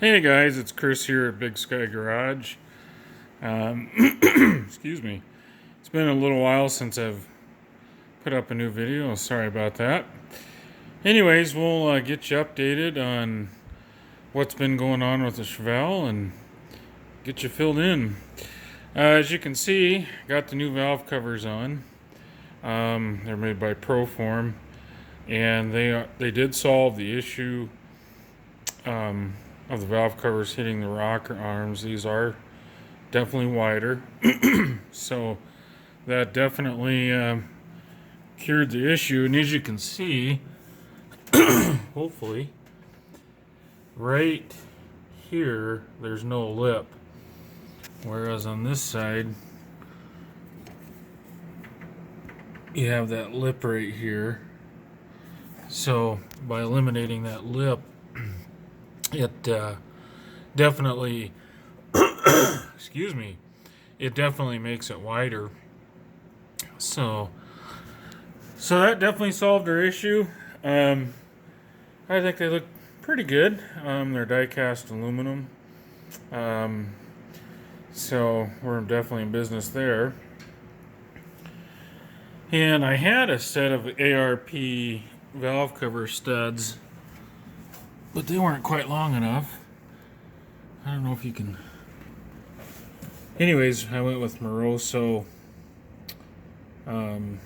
Hey guys, it's Chris here at Big Sky Garage. Excuse me. It's been a little while since I've put up a new video. Sorry about that. Anyways, we'll get you updated on what's been going on with the Chevelle and get you filled in. As you can see, got the new valve covers on. They're made by Proform, and they did solve the issue of the valve covers hitting the rocker arms. These are definitely wider, so that definitely cured the issue. And as you can see, hopefully, right here there's no lip, whereas on this side you have that lip right here. So by eliminating that lip, it definitely excuse me, it definitely makes it wider. So that definitely solved our issue. I think they look pretty good. They're die-cast aluminum. So we're definitely in business there. And I had a set of ARP valve cover studs, but they weren't quite long enough. I don't know if you can. Anyways, I went with Moroso valve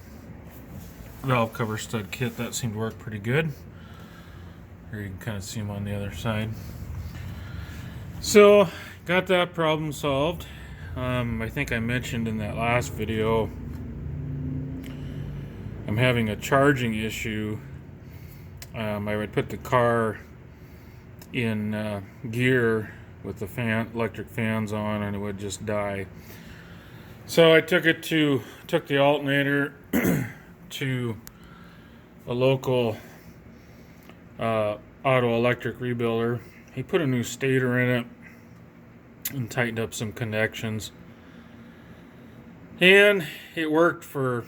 cover stud kit. That seemed to work pretty good. Here you can kind of see them on the other side. So, got that problem solved. I think I mentioned in that last video I'm having a charging issue. I would put the car in gear with the electric fans on, and it would just die. So I took the alternator to a local auto electric rebuilder. He put a new stator in it and tightened up some connections, and it worked for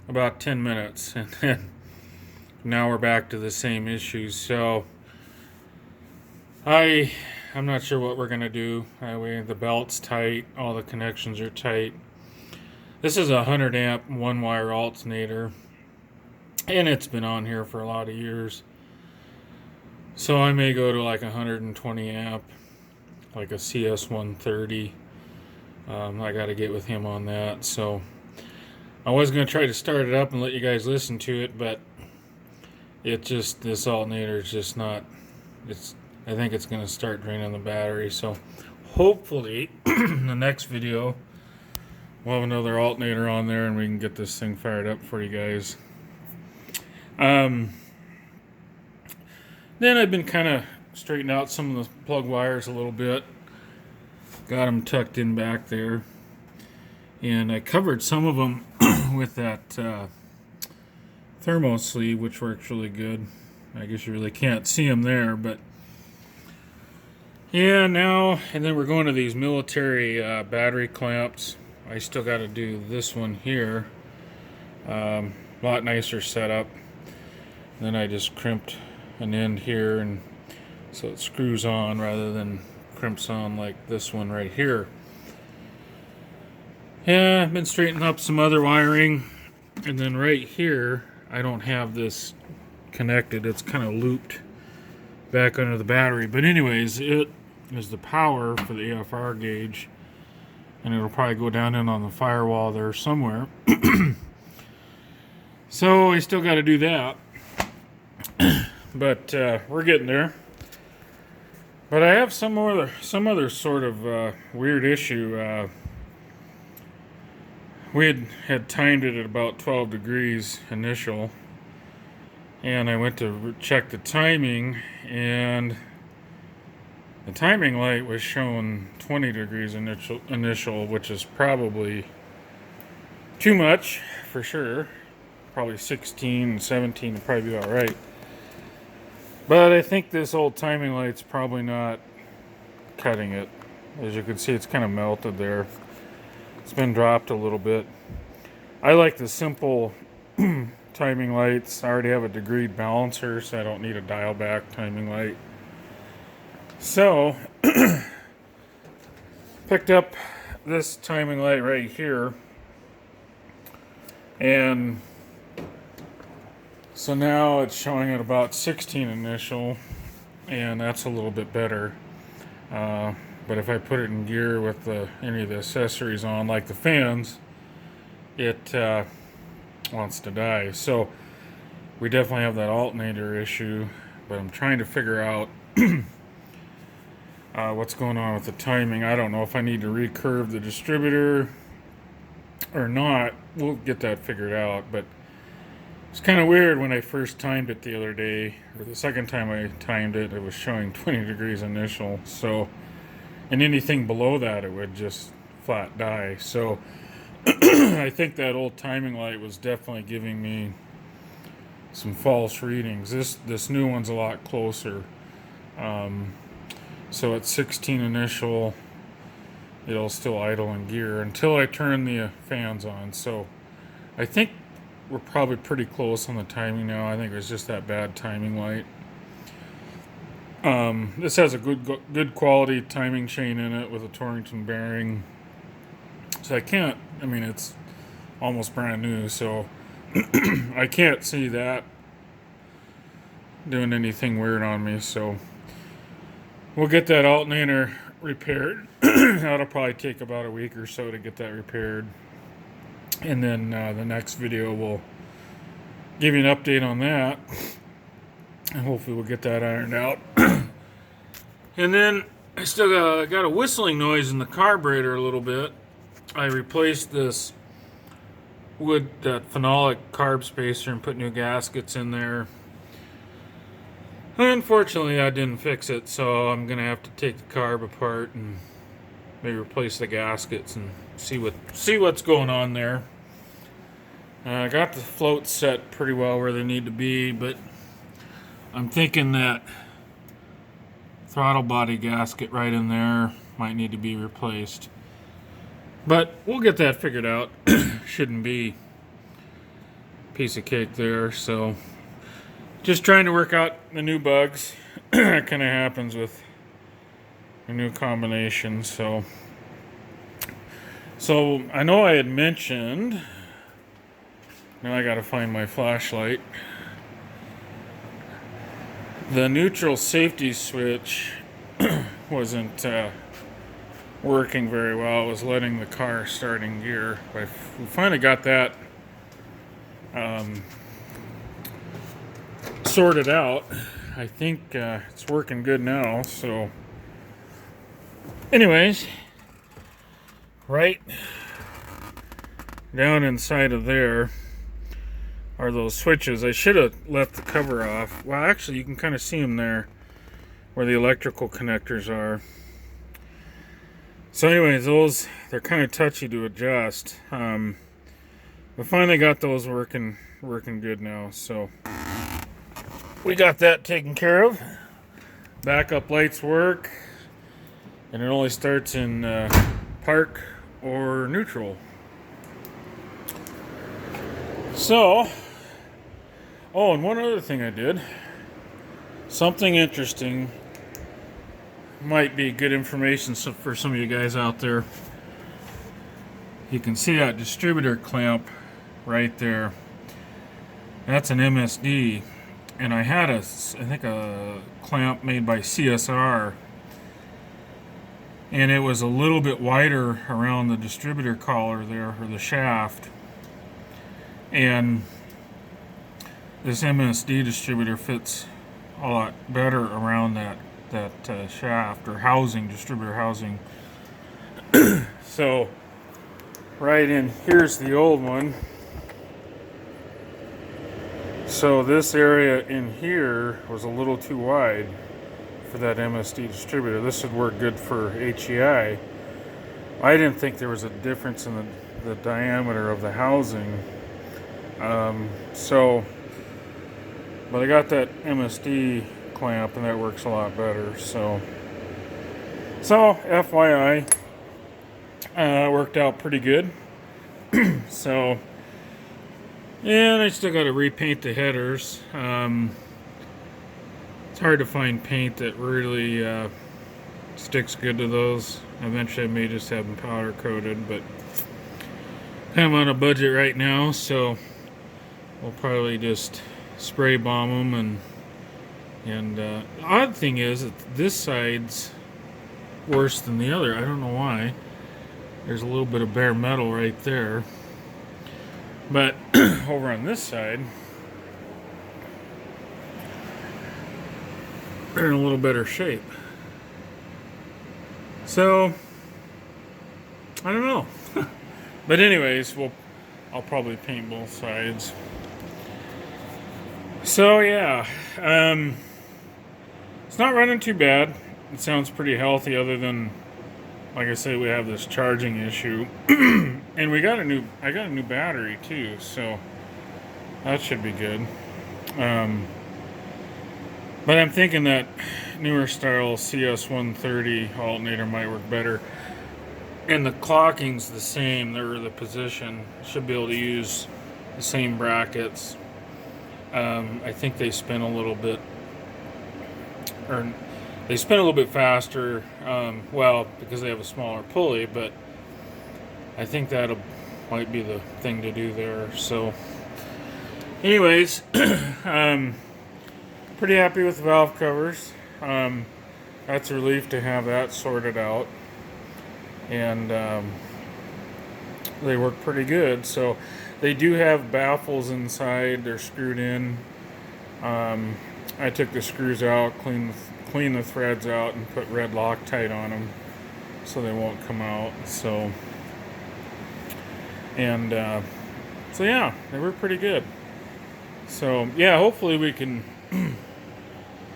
about 10 minutes, and then now we're back to the same issues. So I'm not sure what we're gonna do. The belt's tight, all the connections are tight. This is a 100 amp one wire alternator, and it's been on here for a lot of years. So I may go to like 120 amp, like a CS 130. I got to get with him on that. So I was gonna try to start it up and let you guys listen to it, but this alternator is just not. I think it's going to start draining the battery. So hopefully in the next video we'll have another alternator on there and we can get this thing fired up for you guys. Then I've been kind of straightening out some of the plug wires a little bit. Got them tucked in back there. And I covered some of them with that thermo sleeve, which works really good. I guess you really can't see them there, but yeah, now, and then we're going to these military battery clamps. I still got to do this one here. A lot nicer setup. Then I just crimped an end here, and so it screws on rather than crimps on like this one right here. Yeah, I've been straightening up some other wiring, and then right here, I don't have this connected. It's kind of looped back under the battery. But anyways, it is the power for the AFR gauge, and it'll probably go down in on the firewall there somewhere. So I still got to do that, but we're getting there. But I have some other sort of weird issue. We had timed it at about 12 degrees initial, and I went to check the timing, and the timing light was showing 20 degrees initial, which is probably too much for sure. Probably 16 and 17 would probably be all right. But I think this old timing light's probably not cutting it. As you can see, it's kind of melted there. It's been dropped a little bit. I like the simple timing lights. I already have a degreed balancer, so I don't need a dial back timing light. So, picked up this timing light right here, and so now it's showing at about 16 initial, and that's a little bit better. But if I put it in gear with any of the accessories on, like the fans, it wants to die. So we definitely have that alternator issue, but I'm trying to figure out what's going on with the timing. I don't know if I need to recurve the distributor or not. We'll get that figured out, but it's kind of weird. When I first timed it the other day, or the second time I timed it, it was showing 20 degrees initial. So, and anything below that, it would just flat die. So I think that old timing light was definitely giving me some false readings. This new one's a lot closer. So at 16 initial, it'll still idle in gear until I turn the fans on. So I think we're probably pretty close on the timing now. I think it was just that bad timing light. This has a good quality timing chain in it with a Torrington bearing. So I mean, it's almost brand new, so I can't see that doing anything weird on me. So we'll get that alternator repaired. That'll probably take about a week or so to get that repaired. And then the next video will give you an update on that. And hopefully we'll get that ironed out. And then I still got a whistling noise in the carburetor a little bit. I replaced this that phenolic carb spacer and put new gaskets in there. Unfortunately, I didn't fix it, so I'm going to have to take the carb apart and maybe replace the gaskets and see what's going on there. I got the floats set pretty well where they need to be, but I'm thinking that throttle body gasket right in there might need to be replaced. But we'll get that figured out. Shouldn't be a piece of cake there. So just trying to work out the new bugs. That kind of happens with a new combination. So I know I had mentioned, now I gotta find my flashlight. The neutral safety switch wasn't working very well. It was letting the car start in gear. But we finally got that sorted out. I think it's working good now. So anyways, right down inside of there are those switches. I should have left the cover off. Well, actually, you can kind of see them there where the electrical connectors are. So anyways, they're kind of touchy to adjust. We finally got those working good now. So we got that taken care of. Backup lights work, and it only starts in park or neutral. So, oh, and one other thing I did, something interesting, might be good information for some of you guys out there. You can see that distributor clamp right there. That's an MSD, and I had I think a clamp made by CSR, and it was a little bit wider around the distributor collar there, or the shaft. And this MSD distributor fits a lot better around that shaft or housing, distributor housing. So right in here's the old one. So this area in here was a little too wide for that MSD distributor. This would work good for HEI. I didn't think there was a difference in the diameter of the housing. But I got that MSD clamp, and that works a lot better. So FYI, it worked out pretty good. So, and I still got to repaint the headers. It's hard to find paint that really sticks good to those. Eventually I may just have them powder coated, but I'm on a budget right now, so we'll probably just spray bomb them. And the odd thing is that this side's worse than the other. I don't know why. There's a little bit of bare metal right there. But over on this side, they're in a little better shape. So, I don't know. But anyways, I'll probably paint both sides. So yeah, it's not running too bad. It sounds pretty healthy, other than, like I say, we have this charging issue. And I got a new battery too, so that should be good. But I'm thinking that newer style CS130 alternator might work better. And the clocking's the same, they're the position. Should be able to use the same brackets. I think they spin a little bit, or they spin a little bit faster, well, because they have a smaller pulley, but I think that might be the thing to do there. So anyways, pretty happy with the valve covers. That's a relief to have that sorted out, and they work pretty good. So they do have baffles inside. They're screwed in. I took the screws out, clean the threads out, and put red Loctite on them so they won't come out. So yeah, they were pretty good. So yeah, hopefully we can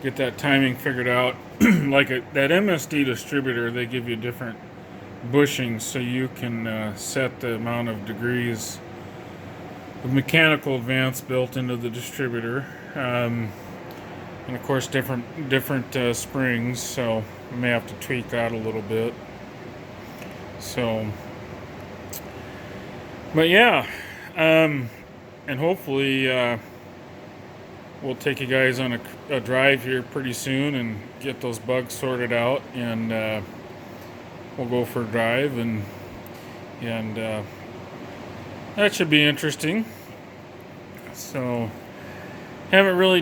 get that timing figured out. Like that MSD distributor, they give you different bushings so you can set the amount of degrees of mechanical advance built into the distributor, and of course different springs, so I may have to tweak that a little bit. So, but yeah, and hopefully we'll take you guys on a drive here pretty soon and get those bugs sorted out, and we'll go for a drive, and that should be interesting. So, haven't really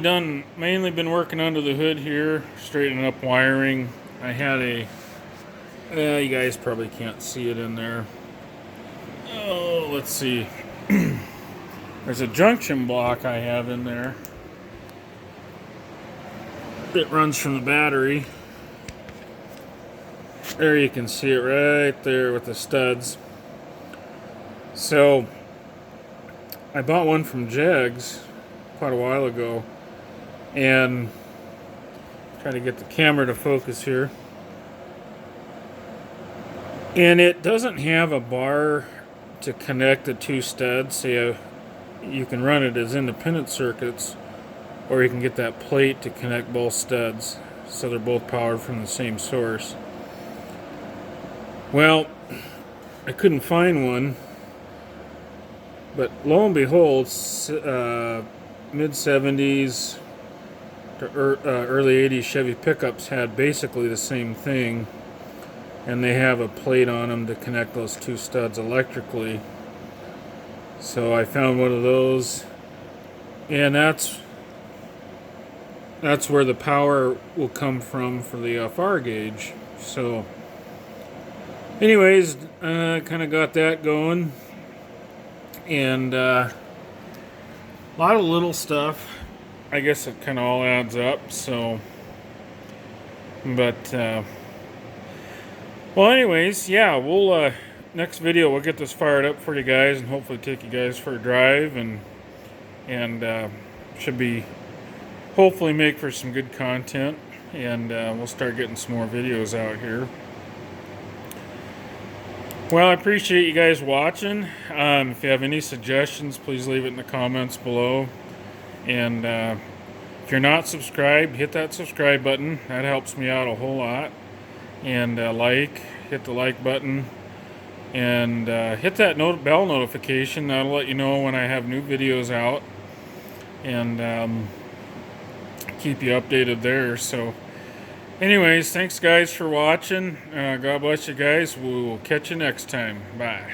mainly been working under the hood here, straightening up wiring. I had you guys probably can't see it in there. Oh, let's see. There's a junction block I have in there that runs from the battery. There you can see it right there with the studs. So I bought one from Jegs quite a while ago, and try to get the camera to focus here. And it doesn't have a bar to connect the two studs, so you can run it as independent circuits, or you can get that plate to connect both studs, so they're both powered from the same source. Well, I couldn't find one, but lo and behold, mid-70s to early 80s Chevy pickups had basically the same thing, and they have a plate on them to connect those two studs electrically. So I found one of those, and that's where the power will come from for the FR gauge. So anyways, kind of got that going, and a lot of little stuff. I guess it kind of all adds up. So, but well, anyways, yeah, we'll next video we'll get this fired up for you guys, and hopefully take you guys for a drive, and should be hopefully make for some good content, and we'll start getting some more videos out here. Well, I appreciate you guys watching. If you have any suggestions, please leave it in the comments below. And if you're not subscribed, hit that subscribe button. That helps me out a whole lot. And hit the like button. And hit that bell notification. That'll let you know when I have new videos out. And keep you updated there. So Anyways, thanks guys for watching. God bless you guys. We'll catch you next time. Bye.